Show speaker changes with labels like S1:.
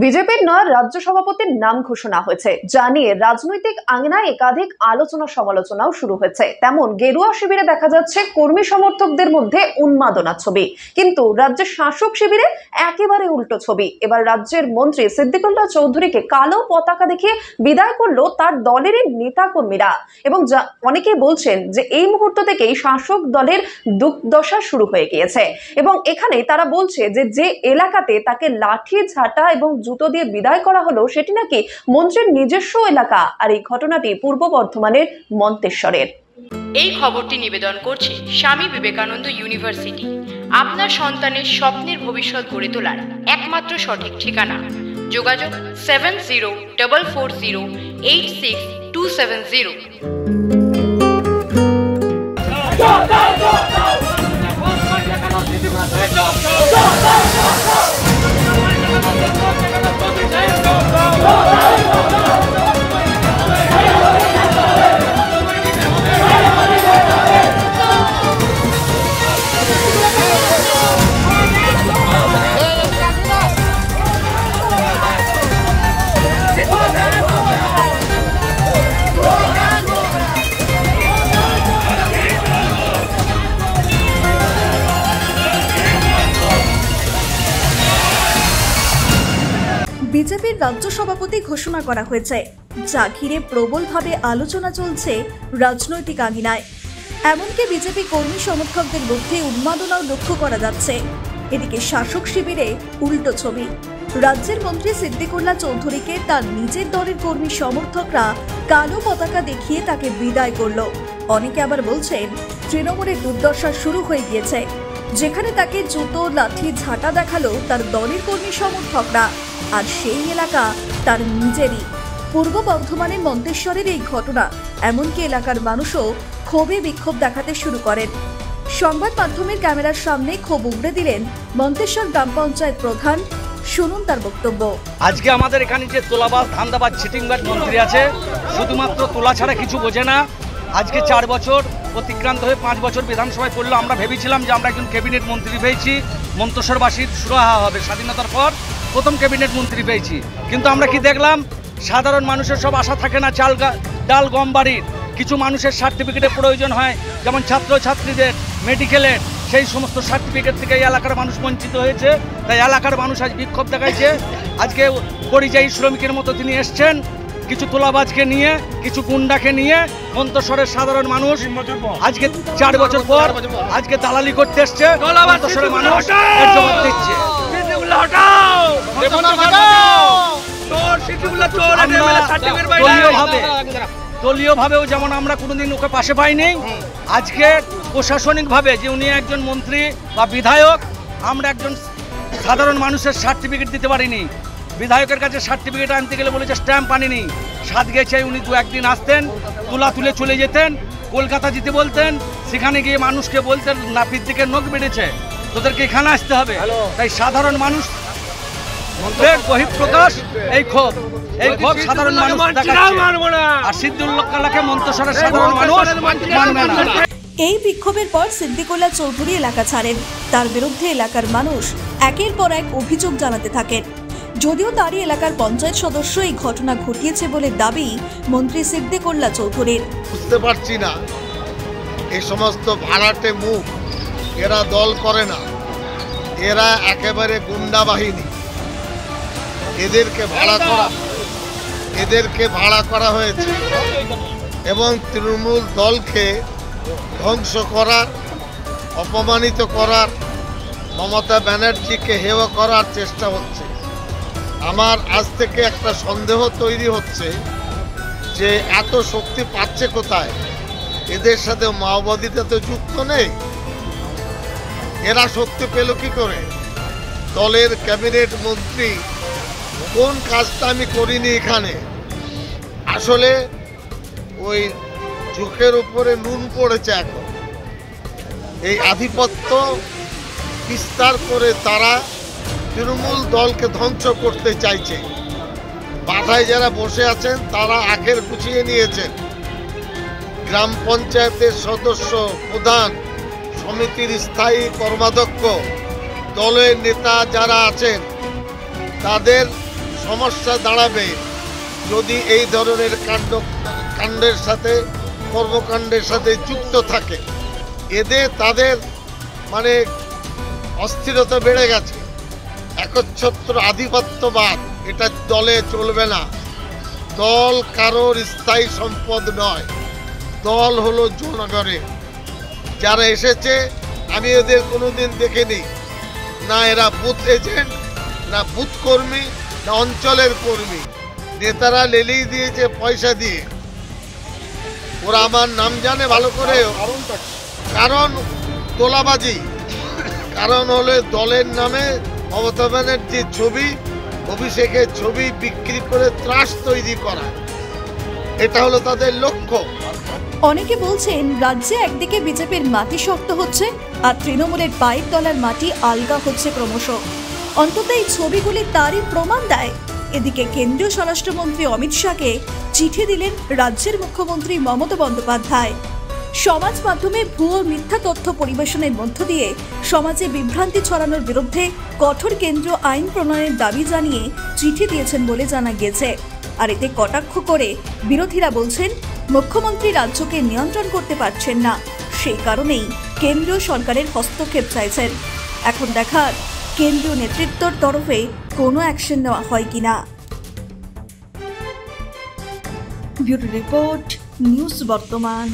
S1: বিজেপির নয় রাজ্য সভাপতির নাম ঘোষণা হয়েছে, যা নিয়ে রাজনৈতিক আঙিনায় একাধিক আলোচনা সমালোচনাও শুরু হয়েছে। তেমন গেরুয়া শিবিরে দেখা যাচ্ছে কর্মী সমর্থকদের মধ্যে উন্মাদনা ছবি, কিন্তু রাজ্যের শাসক শিবিরে একেবারে উল্টো ছবি। এবার রাজ্যের মন্ত্রী সিদ্দিকুল্লাহ চৌধুরীকে কালো পতাকা দেখিয়ে বিদায় করলো তার দলেরই নেতা কর্মীরা, এবং অনেকেই বলছেন যে এই মুহূর্ত থেকেই শাসক দলের দুর্দশা শুরু হয়ে গিয়েছে। এবং এখানে তারা বলছে যে যে এলাকাতে তাকে লাঠি ঝাঁটা এবং জুতো দিয়ে বিদায় করা হলো সেটি নাকি মন্ত্রীর নিজস্ব এলাকা, আর এই ঘটনাটি পূর্ব বর্ধমানের মন্তেশ্বরের।
S2: এই খবরটি নিবেদন করছে স্বামী বিবেকানন্দ ইউনিভার্সিটি। আপনার সন্তানের স্বপ্নের ভবিষ্যৎ গড়ে তোলার একমাত্র সঠিক ঠিকানা। যোগাযোগ 7044086270।
S3: বিজেপির রাজ্য সভাপতি ঘোষণা করা হয়েছে, যা ঘিরে প্রবলভাবে আলোচনা চলছে রাজনৈতিক আঙিনায়। এমনকি বিজেপি কর্মী সমর্থকদের মধ্যে উন্মাদনাও লক্ষ্য করা যাচ্ছে। এদিকে শাসক শিবিরে উল্টো ছবি। রাজ্যের মন্ত্রী সিদ্দিকুল্লাহ চৌধুরীকে তার নিজের দলের কর্মী সমর্থকরা কালো পতাকা দেখিয়ে তাকে বিদায় করল। অনেকে আবার বলছেন তৃণমূলের দুর্দশা শুরু হয়ে গিয়েছে, যেখানে তাকে জুতো লাঠি ঝাঁটা দেখালো তার দলের কর্মী সমর্থকরা, আর সেই এলাকা তার নিজেরই। পূর্ব বর্ধমানের মন্তেশ্বরের এই ঘটনা, এমনকি এলাকার মানুষও ক্ষোভে বিক্ষোভ দেখাতে শুরু করেন। সংবাদ মাধ্যমের ক্যামেরার সামনে ক্ষোভ উগড়ে দিলেন মন্তেশ্বর গ্রাম পঞ্চায়েত প্রধান। শুনুন তার বক্তব্য।
S4: আজকে আমাদের এখানে যে তোলাবাজ ধান্দাবাজ চিটিংবাজ মন্ত্রী আছে, শুধুমাত্র তোলা ছাড়া কিছু বোঝে না। আজকে 4 বছর অতিক্রান্ত হয়ে 5 বছর বিধানসভায় পড়লো। আমরা ভেবেছিলাম যে আমরা একজন ক্যাবিনেট মন্ত্রী পেয়েছি, মন্তেশ্বরবাসীর সুরাহা হবে। স্বাধীনতার পর প্রথম ক্যাবিনেট মন্ত্রী পেয়েছি, কিন্তু আমরা কি দেখলাম? সাধারণ মানুষের সব আশা থাকে না ডাল গম বাড়ির। কিছু মানুষের সার্টিফিকেটের প্রয়োজন হয়, যেমন ছাত্রছাত্রীদের, মেডিকেলের, সেই সমস্ত সার্টিফিকেট থেকে এই এলাকার মানুষ বঞ্চিত হয়েছে। তাই এলাকার মানুষ আজ বিক্ষোভ দেখাইছে। আজকে পরিযায়ী শ্রমিকের মতো তিনি এসছেন, কিছু তোলাবাজকে নিয়ে, কিছু গুন্ডাকে নিয়ে। মন্তেশ্বরের সাধারণ মানুষ আজকে 4 বছর পর আজকে দালালি করতে এসছে। মন্তেশ্বরের মানুষ এর জবাব দিচ্ছে। দলীয়ভাবেও যেমন আমরা কোনোদিন ওকে পাশে পাইনি, আজকে প্রশাসনিকভাবে যে উনি একজন মন্ত্রী বা বিধায়ক, আমরা একজন সাধারণ মানুষের সার্টিফিকেট দিতে পারিনি। বিধায়কের কাছে সার্টিফিকেট আনতে গেলে বলেছে স্ট্যাম্প আনিনি। সাত গেছে উনি 2-1 দিন আসতেন, তুলে চলে যেতেন, কলকাতা যেতে বলতেন। সেখানে গিয়ে মানুষকে বলতেন নাপিত দিকে নখ বেড়েছে, তোদেরকে এখানে আসতে হবে। তাই সাধারণ মানুষ বহিঃপ্রকাশ এই ক্ষোভ সাধারণ মানুষ দেখাচ্ছে। আর সিদ্দিকুল্লাহকে মন্তেশ্বরের সাধারণ মানুষ মানবে না।
S3: এই বিক্ষোভের পর সিদ্দিকুল্লাহ চৌধুরী এলাকা ছাড়েন। তার বিরুদ্ধে এলাকার মানুষ একের পর এক অভিযোগ জানাতে থাকেন। যদিও তারই এলাকার পঞ্চায়েত সদস্য এই ঘটনা ঘটিয়েছে বলে দাবি মন্ত্রী সিদ্দিকুল্লাহ চৌধুরীর।
S5: বুঝতে পারছি না, এই সমস্ত ভাড়াটে মুখ, এরা দল করে না, এরা একেবারে গুন্ডা বাহিনী। এদেরকে ভাড়া করা হয়েছে এবং তৃণমূল দলকে ধ্বংস করার, অপমানিত করার, মমতা ব্যানার্জিকে হেয় করার চেষ্টা হচ্ছে। আমার আজ থেকে একটা সন্দেহ তৈরি হচ্ছে যে এত শক্তি পাচ্ছে কোথায়? এদের সাথে মাওবাদীটা তো যুক্ত নেই, এরা শক্তি পেল কি করে? দলের ক্যাবিনেট মন্ত্রী, কোন কাজটা আমি করিনি এখানে? আসলে ওই চোখের উপরে নুন পড়েছে। এখন এই আধিপত্য বিস্তার করে তারা তৃণমূল দলকে ধ্বংস করতে চাইছে। মাথায় যারা বসে আছেন তারা আখের গুছিয়ে নিয়েছেন। গ্রাম পঞ্চায়েতের সদস্য, প্রধান, সমিতির স্থায়ী কর্মাধ্যক্ষ, দলের নেতা যারা আছেন তাদের সমস্যা দাঁড়াবে যদি এই ধরনের কাণ্ডের সাথে কর্মকাণ্ডের সাথে যুক্ত থাকে। তাদের মানে অস্থিরতা বেড়ে গেছে, একচ্ছত্র আধিপত্যবাদ, এটা দলে চলবে না। দল কারোর স্থায়ী সম্পদ নয়, দল হলো জনগণের। যারা এসেছে আমি এদের কোনোদিন দেখিনি, না এরা বুথ এজেন্ট, না বুথ কর্মী, না অঞ্চলের কর্মী। নেতারা লেলিয়ে দিয়েছে পয়সা দিয়ে। ওরা আমার নাম জানে ভালো করে, কারণ তোলাবাজি, কারণ হলো দলের নামে মমতা ব্যানার্জির ছবি, অভিষেকের ছবি বিক্রি করে ত্রাস তৈরি করা, এটা হলো তাদের লক্ষ্য।
S3: অনেকে বলছেন রাজ্যে একদিকে বিজেপির মাটি শক্ত হচ্ছে আর তৃণমূলের পায়ের তলার মাটি আলগা হচ্ছে ক্রমশ। অন্তত এই ছবিগুলি তারই প্রমাণ দেয়। এদিকে কেন্দ্রীয় স্বরাষ্ট্রমন্ত্রী অমিত শাহকে চিঠি দিলেন রাজ্যের মুখ্যমন্ত্রী মমতা বন্দ্যোপাধ্যায়। সমাজ মাধ্যমে ভুয়ো মিথ্যা তথ্য পরিবেশনের মধ্য দিয়ে সমাজে বিভ্রান্তি ছড়ানোর বিরুদ্ধে কঠোর কেন্দ্রীয় আইন প্রণয়নের দাবি জানিয়ে চিঠি দিয়েছেন বলে জানা গেছে। আর এতে কটাক্ষ করে বিরোধীরা বলছেন মুখ্যমন্ত্রী রাজ্যকে নিয়ন্ত্রণ করতে পারছেন না, সেই কারণেই কেন্দ্রীয় সরকারের হস্তক্ষেপ চাইছেন। এখন দেখার কেন্দ্রীয় নেতৃত্বর তরফে কোনো অ্যাকশন নেওয়া হয় কিনা। ব্যুরো রিপোর্ট, নিউজ বর্তমান।